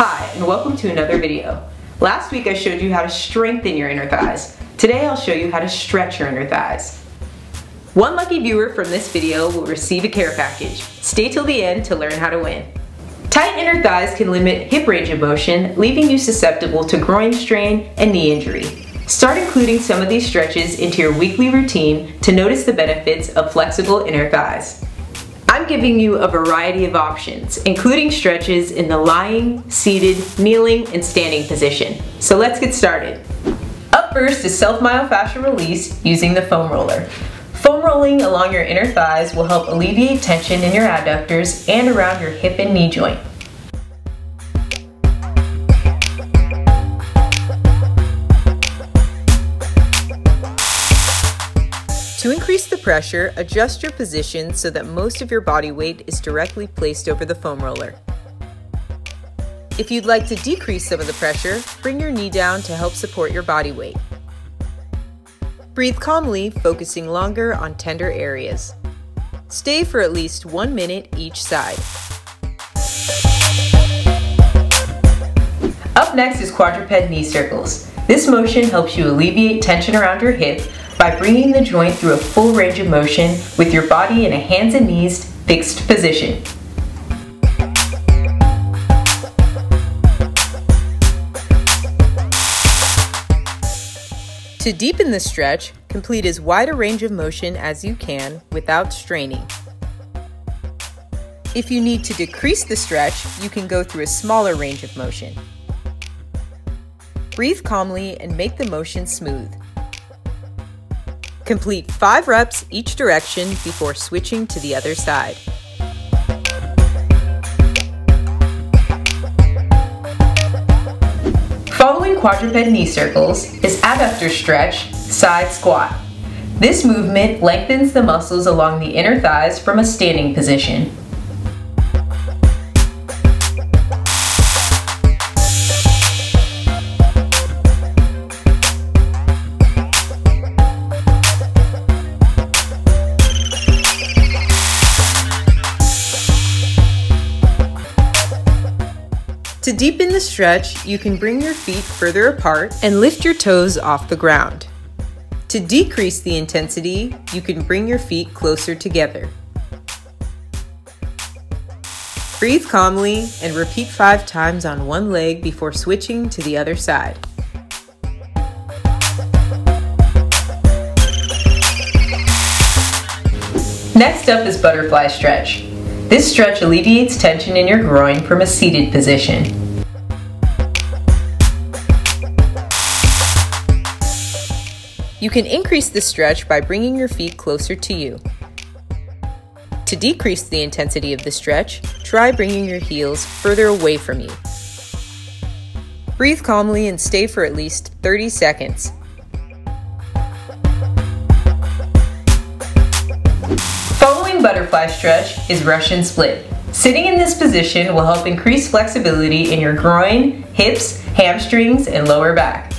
Hi, and welcome to another video. Last week I showed you how to strengthen your inner thighs. Today I'll show you how to stretch your inner thighs. One lucky viewer from this video will receive a care package. Stay till the end to learn how to win. Tight inner thighs can limit hip range of motion, leaving you susceptible to groin strain and knee injury. Start including some of these stretches into your weekly routine to notice the benefits of flexible inner thighs. I'm giving you a variety of options, including stretches in the lying, seated, kneeling, and standing position. So let's get started. Up first is self-myofascial release using the foam roller. Foam rolling along your inner thighs will help alleviate tension in your adductors and around your hip and knee joint. To increase the pressure, adjust your position so that most of your body weight is directly placed over the foam roller. If you'd like to decrease some of the pressure, bring your knee down to help support your body weight. Breathe calmly, focusing longer on tender areas. Stay for at least 1 minute each side. Up next is quadruped knee circles. This motion helps you alleviate tension around your hip by bringing the joint through a full range of motion with your body in a hands and knees fixed position. To deepen the stretch, complete as wide a range of motion as you can without straining. If you need to decrease the stretch, you can go through a smaller range of motion. Breathe calmly and make the motion smooth. Complete 5 reps each direction before switching to the other side. Following quadruped knee circles is adductor stretch, side squat. This movement lengthens the muscles along the inner thighs from a standing position. To deepen the stretch, you can bring your feet further apart and lift your toes off the ground. To decrease the intensity, you can bring your feet closer together. Breathe calmly and repeat 5 times on one leg before switching to the other side. Next up is butterfly stretch. This stretch alleviates tension in your groin from a seated position. You can increase the stretch by bringing your feet closer to you. To decrease the intensity of the stretch, try bringing your heels further away from you. Breathe calmly and stay for at least 30 seconds. Following butterfly stretch is Russian split. Sitting in this position will help increase flexibility in your groin, hips, hamstrings, and lower back.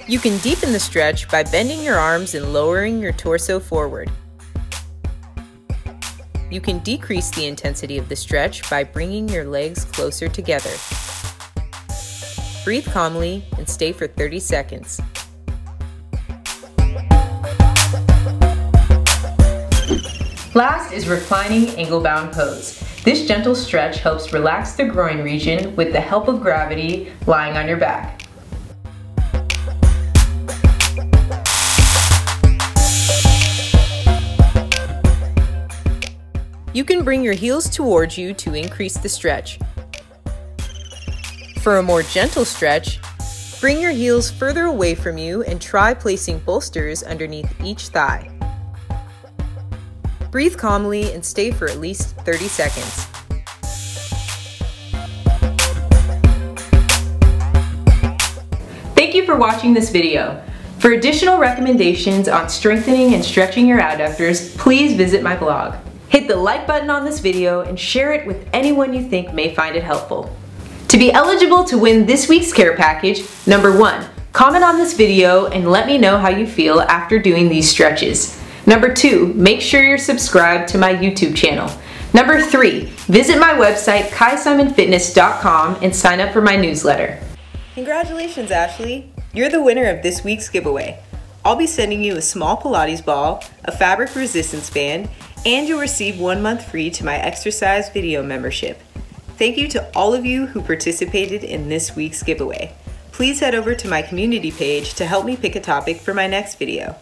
You can deepen the stretch by bending your arms and lowering your torso forward. You can decrease the intensity of the stretch by bringing your legs closer together. Breathe calmly and stay for 30 seconds. Last is reclining angle bound pose. This gentle stretch helps relax the groin region with the help of gravity lying on your back. You can bring your heels towards you to increase the stretch. For a more gentle stretch, bring your heels further away from you and try placing bolsters underneath each thigh. Breathe calmly and stay for at least 30 seconds. Thank you for watching this video. For additional recommendations on strengthening and stretching your adductors, please visit my blog. Hit the like button on this video and share it with anyone you think may find it helpful. To be eligible to win this week's care package, number 1, comment on this video and let me know how you feel after doing these stretches. Number 2, make sure you're subscribed to my YouTube channel. Number 3, visit my website kaisimonfitness.com and sign up for my newsletter. Congratulations, Ashley! You're the winner of this week's giveaway. I'll be sending you a small Pilates ball, a fabric resistance band, and you'll receive 1 month free to my exercise video membership. Thank you to all of you who participated in this week's giveaway. Please head over to my community page to help me pick a topic for my next video.